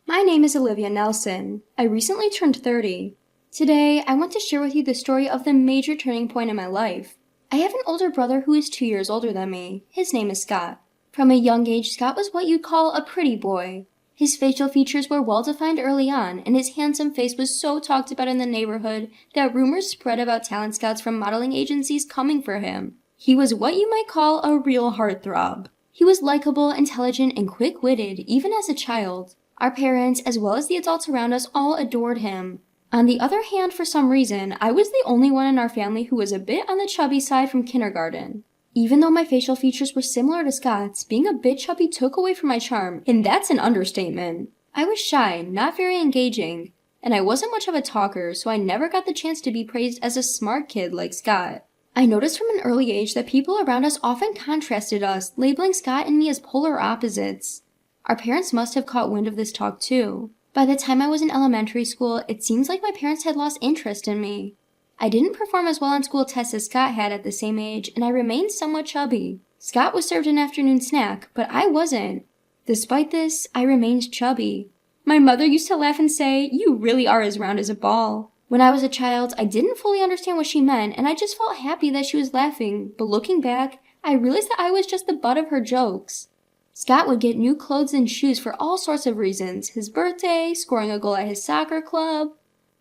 My name is Olivia Nelson. I recently turned 30. Today, I want to share with you the story of the major turning point in my life. I have an older brother who is 2 years older than me. His name is Scott. From a young age, Scott was what you'd call a pretty boy. His facial features were well defined early on, and his handsome face was so talked about in the neighborhood that rumors spread about talent scouts from modeling agencies coming for him. He was what you might call a real heartthrob. He was likable, intelligent, and quick-witted, even as a child. Our parents, as well as the adults around us, all adored him. On the other hand, for some reason, I was the only one in our family who was a bit on the chubby side from kindergarten. Even though my facial features were similar to Scott's, being a bit chubby took away from my charm, and that's an understatement. I was shy, not very engaging, and I wasn't much of a talker, so I never got the chance to be praised as a smart kid like Scott. I noticed from an early age that people around us often contrasted us, labeling Scott and me as polar opposites. Our parents must have caught wind of this talk too. By the time I was in elementary school, it seems like my parents had lost interest in me. I didn't perform as well on school tests as Scott had at the same age, and I remained somewhat chubby. Scott was served an afternoon snack, but I wasn't. Despite this, I remained chubby. My mother used to laugh and say, "You really are as round as a ball." When I was a child, I didn't fully understand what she meant, and I just felt happy that she was laughing, but looking back, I realized that I was just the butt of her jokes. Scott would get new clothes and shoes for all sorts of reasons, his birthday, scoring a goal at his soccer club.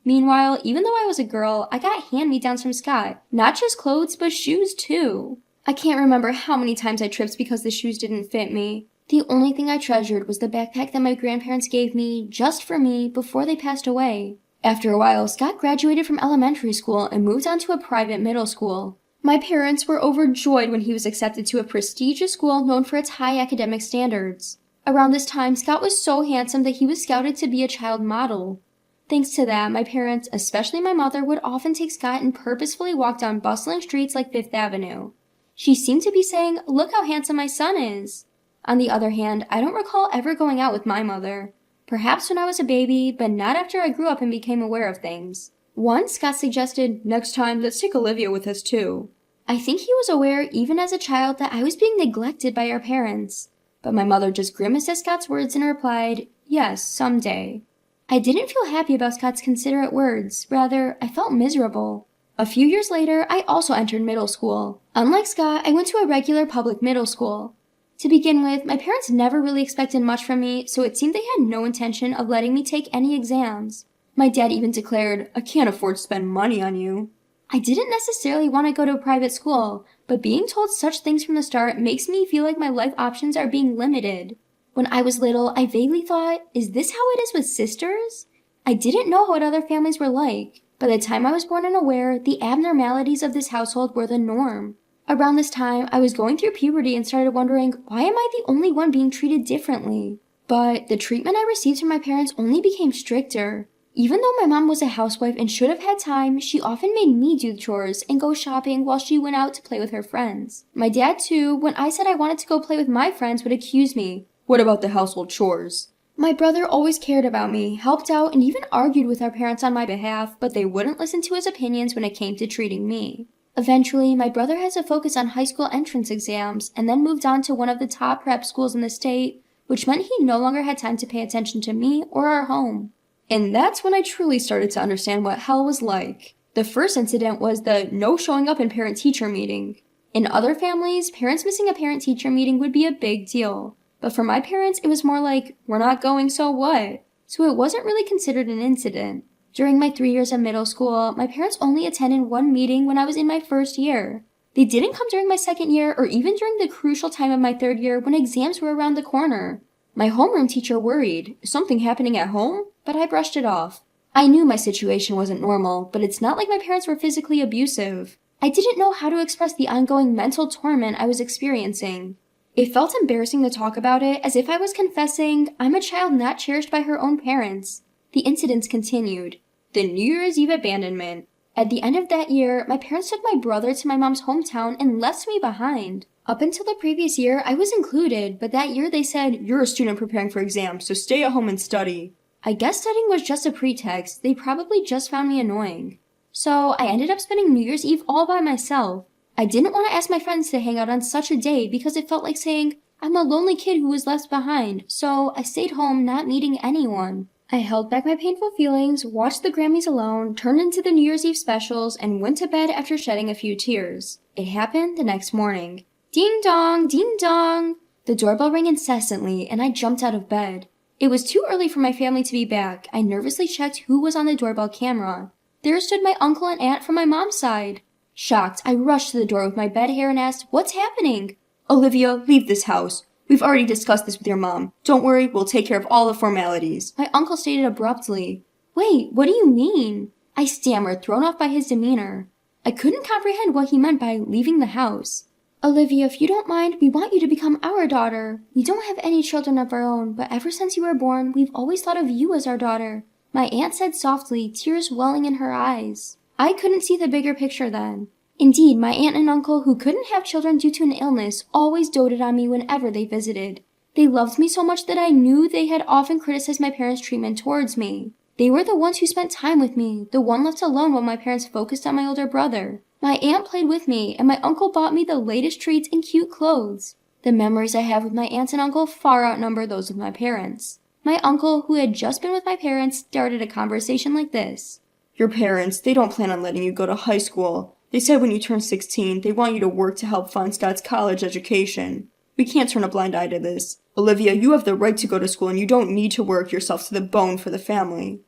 Meanwhile, even though I was a girl, I got hand-me-downs from Scott. Not just clothes, but shoes too. I can't remember how many times I tripped because the shoes didn't fit me. The only thing I treasured was the backpack that my grandparents gave me, just for me, before they passed away. After a while, Scott graduated from elementary school and moved on to a private middle school. My parents were overjoyed when he was accepted to a prestigious school known for its high academic standards. Around this time, Scott was so handsome that he was scouted to be a child model. Thanks to that, my parents, especially my mother, would often take Scott and purposefully walk down bustling streets like Fifth Avenue. She seemed to be saying, "Look how handsome my son is." On the other hand, I don't recall ever going out with my mother. Perhaps when I was a baby, but not after I grew up and became aware of things. Once, Scott suggested, "Next time, let's take Olivia with us too." I think he was aware, even as a child, that I was being neglected by our parents. But my mother just grimaced at Scott's words and replied, "Yes, someday." I didn't feel happy about Scott's considerate words. Rather, I felt miserable. A few years later, I also entered middle school. Unlike Scott, I went to a regular public middle school. To begin with, my parents never really expected much from me, so it seemed they had no intention of letting me take any exams. My dad even declared, "I can't afford to spend money on you." I didn't necessarily want to go to a private school, but being told such things from the start makes me feel like my life options are being limited. When I was little, I vaguely thought, is this how it is with sisters? I didn't know what other families were like. By the time I was born and aware, the abnormalities of this household were the norm. Around this time, I was going through puberty and started wondering, why am I the only one being treated differently? But the treatment I received from my parents only became stricter. Even though my mom was a housewife and should have had time, she often made me do chores and go shopping while she went out to play with her friends. My dad too, when I said I wanted to go play with my friends, would accuse me. "What about the household chores?" My brother always cared about me, helped out, and even argued with our parents on my behalf, but they wouldn't listen to his opinions when it came to treating me. Eventually, my brother had to focus on high school entrance exams and then moved on to one of the top prep schools in the state, which meant he no longer had time to pay attention to me or our home. And that's when I truly started to understand what hell was like. The first incident was the no showing up in parent-teacher meeting. In other families, parents missing a parent-teacher meeting would be a big deal. But for my parents, it was more like, "We're not going, so what?" So it wasn't really considered an incident. During my 3 years of middle school, my parents only attended one meeting when I was in my first year. They didn't come during my second year or even during the crucial time of my third year when exams were around the corner. My homeroom teacher worried, "Is something happening at home?" But I brushed it off. I knew my situation wasn't normal, but it's not like my parents were physically abusive. I didn't know how to express the ongoing mental torment I was experiencing. It felt embarrassing to talk about it, as if I was confessing I'm a child not cherished by her own parents. The incidents continued. The New Year's Eve abandonment. At the end of that year, my parents took my brother to my mom's hometown and left me behind. Up until the previous year, I was included, but that year they said, "You're a student preparing for exams, so stay at home and study." I guess studying was just a pretext. They probably just found me annoying. So I ended up spending New Year's Eve all by myself. I didn't want to ask my friends to hang out on such a day because it felt like saying, I'm a lonely kid who was left behind, so I stayed home not meeting anyone. I held back my painful feelings, watched the Grammys alone, turned into the New Year's Eve specials, and went to bed after shedding a few tears. It happened the next morning. Ding dong, ding dong! The doorbell rang incessantly, and I jumped out of bed. It was too early for my family to be back. I nervously checked who was on the doorbell camera. There stood my uncle and aunt from my mom's side. Shocked, I rushed to the door with my bed hair and asked, "What's happening?" "Olivia, leave this house. We've already discussed this with your mom. Don't worry, we'll take care of all the formalities." My uncle stated abruptly. "Wait, what do you mean?" I stammered, thrown off by his demeanor. I couldn't comprehend what he meant by leaving the house. "Olivia, if you don't mind, we want you to become our daughter. We don't have any children of our own, but ever since you were born, we've always thought of you as our daughter," my aunt said softly, tears welling in her eyes. I couldn't see the bigger picture then. Indeed, my aunt and uncle, who couldn't have children due to an illness, always doted on me whenever they visited. They loved me so much that I knew they had often criticized my parents' treatment towards me. They were the ones who spent time with me, the one left alone while my parents focused on my older brother. My aunt played with me, and my uncle bought me the latest treats and cute clothes. The memories I have with my aunt and uncle far outnumber those of my parents. My uncle, who had just been with my parents, started a conversation like this. "Your parents, they don't plan on letting you go to high school. They said when you turn 16, they want you to work to help fund Scott's college education. We can't turn a blind eye to this. Olivia, you have the right to go to school and you don't need to work yourself to the bone for the family."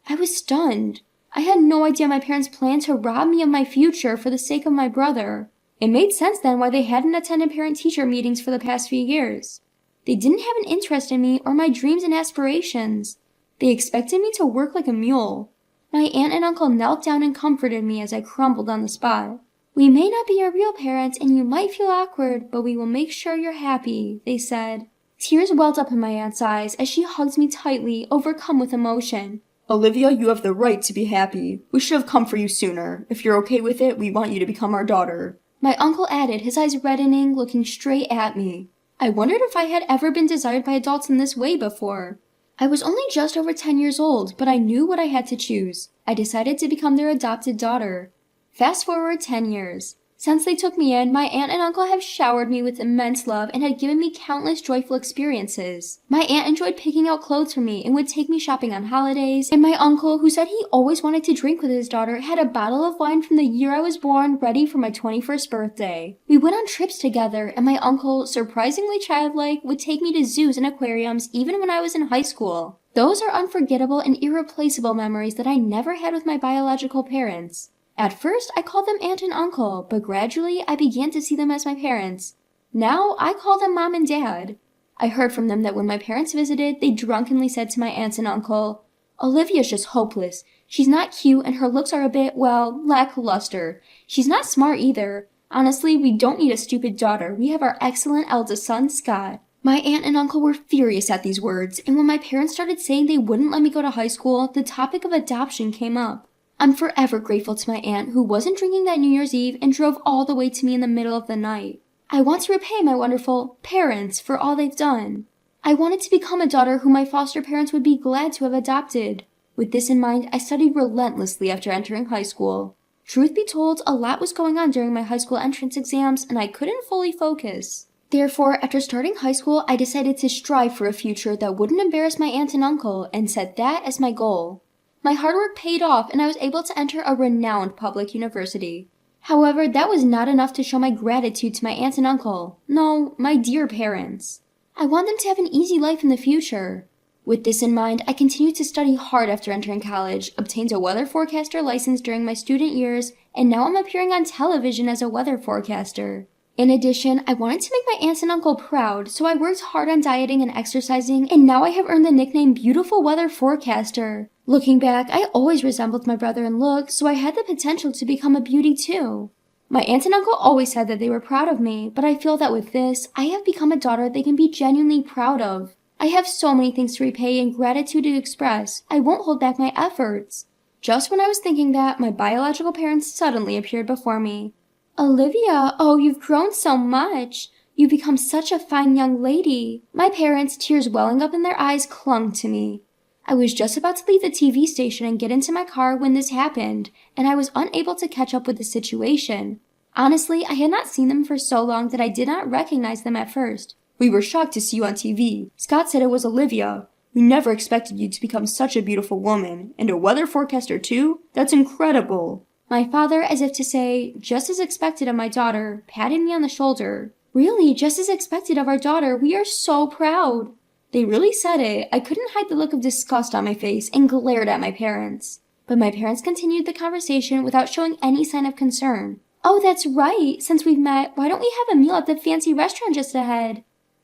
I was stunned. I had no idea my parents planned to rob me of my future for the sake of my brother. It made sense then why they hadn't attended parent-teacher meetings for the past few years. They didn't have an interest in me or my dreams and aspirations. They expected me to work like a mule. My aunt and uncle knelt down and comforted me as I crumbled on the spot. "We may not be your real parents and you might feel awkward, but we will make sure you're happy," they said. Tears welled up in my aunt's eyes as she hugged me tightly, overcome with emotion. "Olivia, you have the right to be happy. We should have come for you sooner. If you're okay with it, we want you to become our daughter." My uncle added, his eyes reddening, looking straight at me. I wondered if I had ever been desired by adults in this way before. I was only just over 10 years old, but I knew what I had to choose. I decided to become their adopted daughter. Fast forward 10 years. Since they took me in, my aunt and uncle have showered me with immense love and had given me countless joyful experiences. My aunt enjoyed picking out clothes for me and would take me shopping on holidays, and my uncle, who said he always wanted to drink with his daughter, had a bottle of wine from the year I was born ready for my 21st birthday. We went on trips together, and my uncle, surprisingly childlike, would take me to zoos and aquariums even when I was in high school. Those are unforgettable and irreplaceable memories that I never had with my biological parents. At first, I called them aunt and uncle, but gradually I began to see them as my parents. Now, I call them mom and dad. I heard from them that when my parents visited, they drunkenly said to my aunts and uncle, "Olivia's just hopeless. She's not cute and her looks are a bit, well, lackluster. She's not smart either. Honestly, we don't need a stupid daughter. We have our excellent eldest son, Scott." My aunt and uncle were furious at these words, and when my parents started saying they wouldn't let me go to high school, the topic of adoption came up. I'm forever grateful to my aunt who wasn't drinking that New Year's Eve and drove all the way to me in the middle of the night. I want to repay my wonderful parents for all they've done. I wanted to become a daughter who my foster parents would be glad to have adopted. With this in mind, I studied relentlessly after entering high school. Truth be told, a lot was going on during my high school entrance exams and I couldn't fully focus. Therefore, after starting high school, I decided to strive for a future that wouldn't embarrass my aunt and uncle and set that as my goal. My hard work paid off and I was able to enter a renowned public university. However, that was not enough to show my gratitude to my aunt and uncle. No, my dear parents. I want them to have an easy life in the future. With this in mind, I continued to study hard after entering college, obtained a weather forecaster license during my student years, and now I'm appearing on television as a weather forecaster. In addition, I wanted to make my aunts and uncle proud, so I worked hard on dieting and exercising, and now I have earned the nickname Beautiful Weather Forecaster. Looking back, I always resembled my brother in looks, so I had the potential to become a beauty too. My aunt and uncle always said that they were proud of me, but I feel that with this, I have become a daughter they can be genuinely proud of. I have so many things to repay and gratitude to express. I won't hold back my efforts. Just when I was thinking that, my biological parents suddenly appeared before me. "Olivia, oh, you've grown so much. You've become such a fine young lady." My parents, tears welling up in their eyes, clung to me. I was just about to leave the TV station and get into my car when this happened, and I was unable to catch up with the situation. Honestly, I had not seen them for so long that I did not recognize them at first. We were shocked to see you on TV. Scott said it was Olivia. We never expected you to become such a beautiful woman. And a weather forecaster too? That's incredible. My father, as if to say, just as expected of my daughter, patted me on the shoulder. Really, just as expected of our daughter. We are so proud. They really said it. I couldn't hide the look of disgust on my face and glared at my parents. But my parents continued the conversation without showing any sign of concern. Oh, that's right. Since we've met, why don't we have a meal at the fancy restaurant just ahead?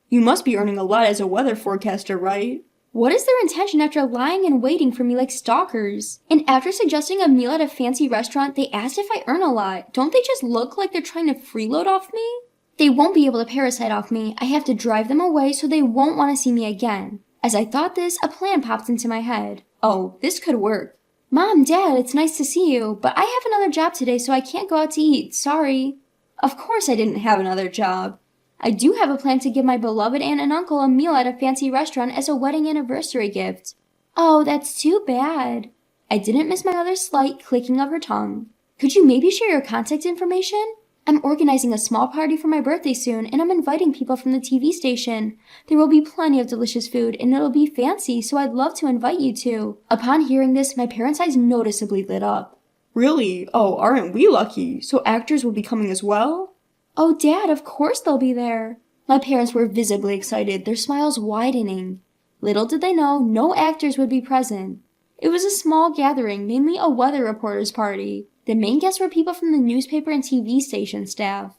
You must be earning a lot as a weather forecaster, right? What is their intention after lying and waiting for me like stalkers? And after suggesting a meal at a fancy restaurant, they asked if I earn a lot. Don't they just look like they're trying to freeload off me? They won't be able to parasite off me. I have to drive them away so they won't want to see me again. As I thought this, a plan popped into my head. Oh, this could work. Mom, Dad, it's nice to see you, but I have another job today so I can't go out to eat. Sorry. Of course I didn't have another job. I do have a plan to give my beloved aunt and uncle a meal at a fancy restaurant as a wedding anniversary gift. Oh, that's too bad. I didn't miss my mother's slight clicking of her tongue. Could you maybe share your contact information? I'm organizing a small party for my birthday soon, and I'm inviting people from the TV station. There will be plenty of delicious food, and it'll be fancy, so I'd love to invite you to. Upon hearing this, my parents' eyes noticeably lit up. Really? Oh, aren't we lucky? So actors will be coming as well? Oh, Dad, of course they'll be there. My parents were visibly excited, their smiles widening. Little did they know, no actors would be present. It was a small gathering, mainly a weather reporter's party. The main guests were people from the newspaper and TV station staff.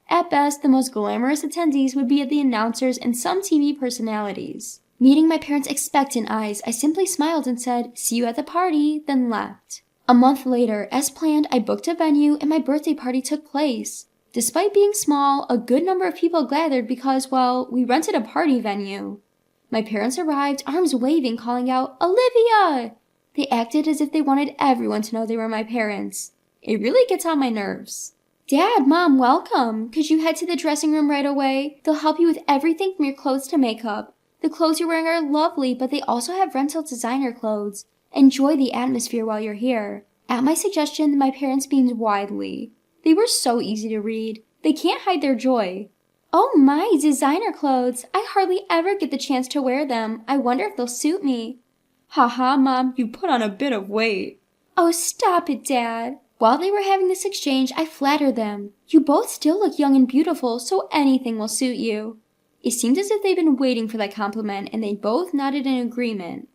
At best, the most glamorous attendees would be the announcers and some TV personalities. Meeting my parents' expectant eyes, I simply smiled and said, "See you at the party," then left. A month later, as planned, I booked a venue and my birthday party took place. Despite being small, a good number of people gathered because, well, we rented a party venue. My parents arrived, arms waving, calling out, "Olivia!" They acted as if they wanted everyone to know they were my parents. It really gets on my nerves. Dad, Mom, welcome. Could you head to the dressing room right away? They'll help you with everything from your clothes to makeup. The clothes you're wearing are lovely, but they also have rental designer clothes. Enjoy the atmosphere while you're here. At my suggestion, my parents beamed widely. They were so easy to read. They can't hide their joy. Oh my, designer clothes. I hardly ever get the chance to wear them. I wonder if they'll suit me. Haha, Mom, you put on a bit of weight. Oh, stop it, Dad. While they were having this exchange, I flattered them. You both still look young and beautiful, so anything will suit you. It seemed as if they'd been waiting for that compliment, and they both nodded in agreement.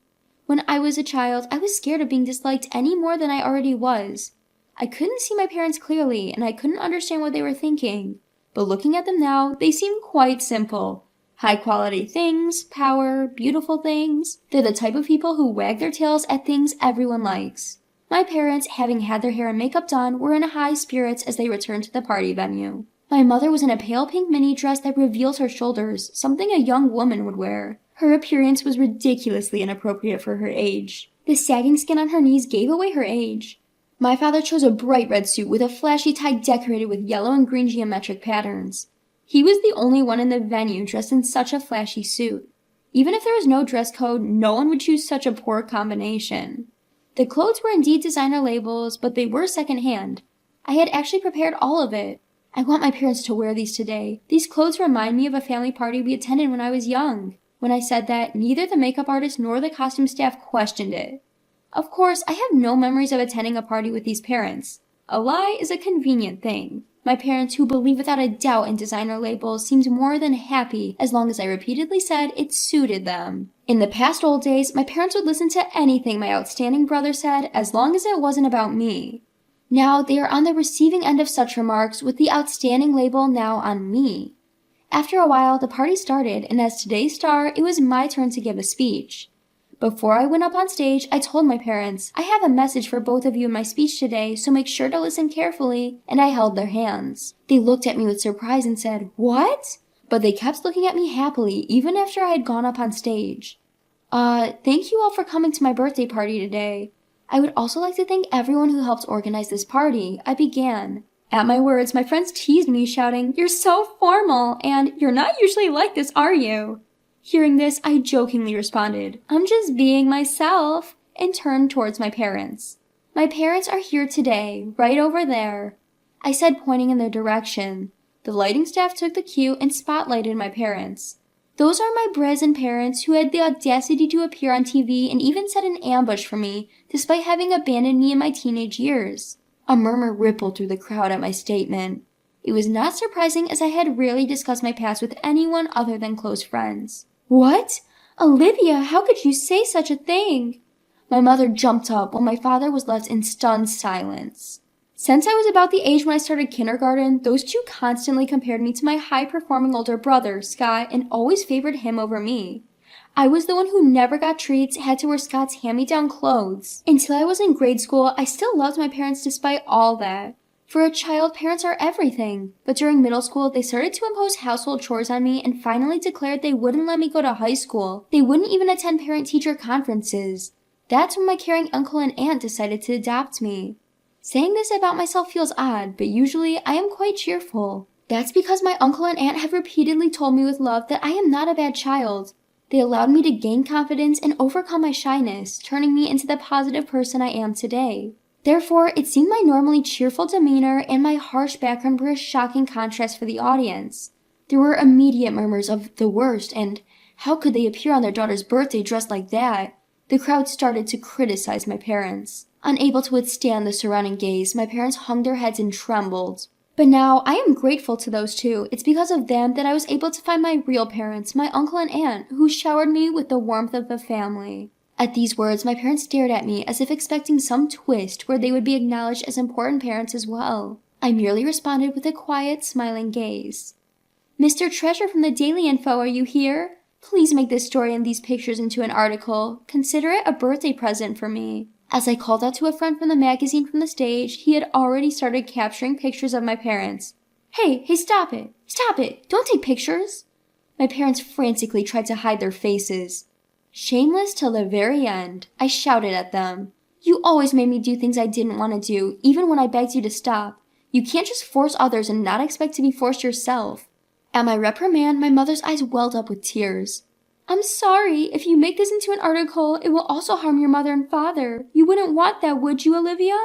When I was a child, I was scared of being disliked any more than I already was. I couldn't see my parents clearly, and I couldn't understand what they were thinking. But looking at them now, they seemed quite simple. High-quality things, power, beautiful things. They're the type of people who wag their tails at things everyone likes. My parents, having had their hair and makeup done, were in high spirits as they returned to the party venue. My mother was in a pale pink mini dress that revealed her shoulders, something a young woman would wear. Her appearance was ridiculously inappropriate for her age. The sagging skin on her knees gave away her age. My father chose a bright red suit with a flashy tie decorated with yellow and green geometric patterns. He was the only one in the venue dressed in such a flashy suit. Even if there was no dress code, no one would choose such a poor combination. The clothes were indeed designer labels, but they were secondhand. I had actually prepared all of it. I want my parents to wear these today. These clothes remind me of a family party we attended when I was young. When I said that, neither the makeup artist nor the costume staff questioned it. Of course, I have no memories of attending a party with these parents. A lie is a convenient thing. My parents, who believe without a doubt in designer labels, seemed more than happy as long as I repeatedly said it suited them. In the past old days, my parents would listen to anything my outstanding brother said as long as it wasn't about me. Now they are on the receiving end of such remarks with the outstanding label now on me. After a while, the party started, and as today's star, it was my turn to give a speech. Before I went up on stage, I told my parents, "I have a message for both of you in my speech today, so make sure to listen carefully," and I held their hands. They looked at me with surprise and said, "What?" But they kept looking at me happily, even after I had gone up on stage. Thank you all for coming to my birthday party today. I would also like to thank everyone who helped organize this party," I began. At my words, my friends teased me, shouting, "You're so formal," and "You're not usually like this, are you?" Hearing this, I jokingly responded, "I'm just being myself," and turned towards my parents. "My parents are here today, right over there," I said, pointing in their direction. The lighting staff took the cue and spotlighted my parents. Those are my brazen parents who had the audacity to appear on TV and even set an ambush for me, despite having abandoned me in my teenage years. A murmur rippled through the crowd at my statement. It was not surprising, as I had rarely discussed my past with anyone other than close friends. What? Olivia, how could you say such a thing? My mother jumped up while my father was left in stunned silence. Since I was about the age when I started kindergarten, those two constantly compared me to my high-performing older brother, Scott, and always favored him over me. I was the one who never got treats, had to wear Scott's hand-me-down clothes. Until I was in grade school, I still loved my parents despite all that. For a child, parents are everything. But during middle school, they started to impose household chores on me and finally declared they wouldn't let me go to high school. They wouldn't even attend parent-teacher conferences. That's when my caring uncle and aunt decided to adopt me. Saying this about myself feels odd, but usually I am quite cheerful. That's because my uncle and aunt have repeatedly told me with love that I am not a bad child. They allowed me to gain confidence and overcome my shyness, turning me into the positive person I am today. Therefore, it seemed my normally cheerful demeanor and my harsh background were a shocking contrast for the audience. There were immediate murmurs of the worst and how could they appear on their daughter's birthday dressed like that? The crowd started to criticize my parents. Unable to withstand the surrounding gaze, my parents hung their heads and trembled. But now, I am grateful to those two. It's because of them that I was able to find my real parents, my uncle and aunt, who showered me with the warmth of the family. At these words, my parents stared at me as if expecting some twist where they would be acknowledged as important parents as well. I merely responded with a quiet, smiling gaze. Mr. Treasure from the Daily Info, are you here? Please make this story and these pictures into an article. Consider it a birthday present for me. As I called out to a friend from the magazine from the stage, he had already started capturing pictures of my parents. Hey, stop it! Stop it! Don't take pictures! My parents frantically tried to hide their faces. Shameless till the very end, I shouted at them. You always made me do things I didn't want to do, even when I begged you to stop. You can't just force others and not expect to be forced yourself. At my reprimand, my mother's eyes welled up with tears. I'm sorry. If you make this into an article, it will also harm your mother and father. You wouldn't want that, would you, Olivia?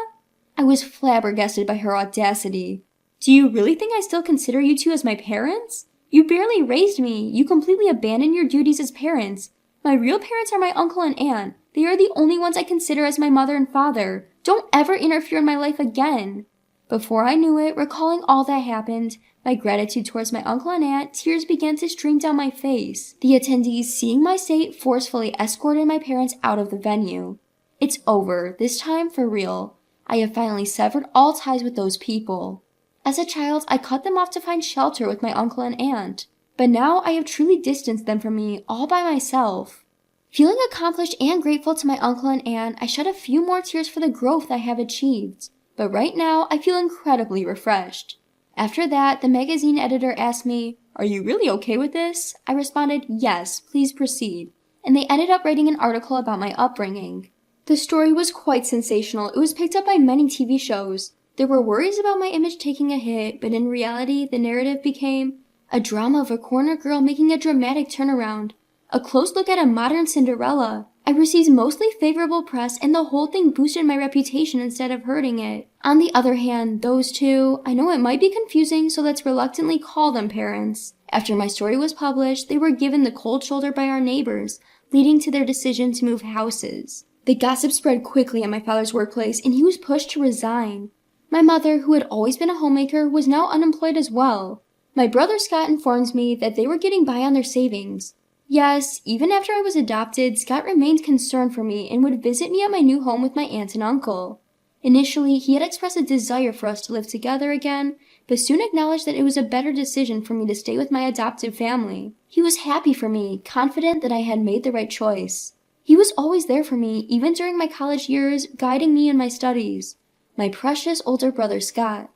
I was flabbergasted by her audacity. Do you really think I still consider you two as my parents? You barely raised me. You completely abandoned your duties as parents. My real parents are my uncle and aunt. They are the only ones I consider as my mother and father. Don't ever interfere in my life again. Before I knew it, recalling all that happened, my gratitude towards my uncle and aunt, tears began to stream down my face. The attendees, seeing my state, forcefully escorted my parents out of the venue. It's over, this time for real. I have finally severed all ties with those people. As a child, I cut them off to find shelter with my uncle and aunt. But now I have truly distanced them from me, all by myself. Feeling accomplished and grateful to my uncle and aunt, I shed a few more tears for the growth I have achieved. But right now, I feel incredibly refreshed. After that, the magazine editor asked me, "Are you really okay with this?" I responded, "Yes, please proceed." And they ended up writing an article about my upbringing. The story was quite sensational. It was picked up by many TV shows. There were worries about my image taking a hit, but in reality, the narrative became a drama of a corner girl making a dramatic turnaround, a close look at a modern Cinderella. I received mostly favorable press, and the whole thing boosted my reputation instead of hurting it. On the other hand, those two, I know it might be confusing, so let's reluctantly call them parents. After my story was published, they were given the cold shoulder by our neighbors, leading to their decision to move houses. The gossip spread quickly at my father's workplace, and he was pushed to resign. My mother, who had always been a homemaker, was now unemployed as well. My brother Scott informs me that they were getting by on their savings. Yes, even after I was adopted, Scott remained concerned for me and would visit me at my new home with my aunt and uncle. Initially, he had expressed a desire for us to live together again, but soon acknowledged that it was a better decision for me to stay with my adoptive family. He was happy for me, confident that I had made the right choice. He was always there for me, even during my college years, guiding me in my studies. My precious older brother Scott.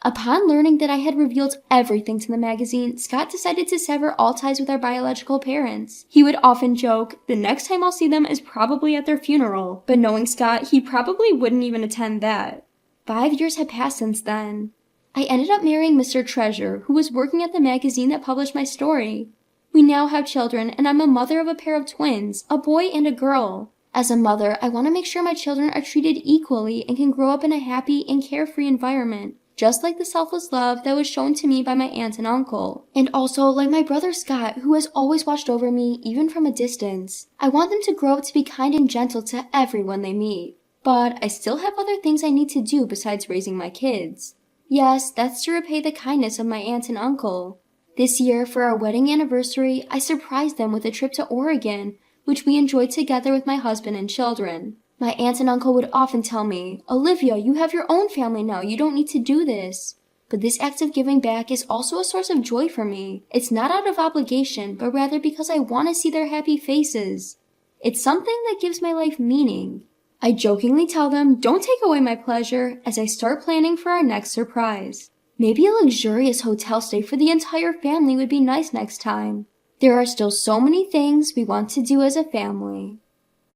Upon learning that I had revealed everything to the magazine, Scott decided to sever all ties with our biological parents. He would often joke, "The next time I'll see them is probably at their funeral," but knowing Scott, he probably wouldn't even attend that. 5 years had passed since then. I ended up marrying Mr. Treasure, who was working at the magazine that published my story. We now have children, and I'm a mother of a pair of twins, a boy and a girl. As a mother, I want to make sure my children are treated equally and can grow up in a happy and carefree environment. just like the selfless love that was shown to me by my aunt and uncle. And also like my brother Scott, who has always watched over me even from a distance. I want them to grow up to be kind and gentle to everyone they meet. But I still have other things I need to do besides raising my kids. Yes, that's to repay the kindness of my aunt and uncle. This year, for our wedding anniversary, I surprised them with a trip to Oregon, which we enjoyed together with my husband and children. My aunt and uncle would often tell me, "Olivia, you have your own family now, you don't need to do this." But this act of giving back is also a source of joy for me. It's not out of obligation, but rather because I want to see their happy faces. It's something that gives my life meaning. I jokingly tell them, "Don't take away my pleasure," as I start planning for our next surprise. Maybe a luxurious hotel stay for the entire family would be nice next time. There are still so many things we want to do as a family.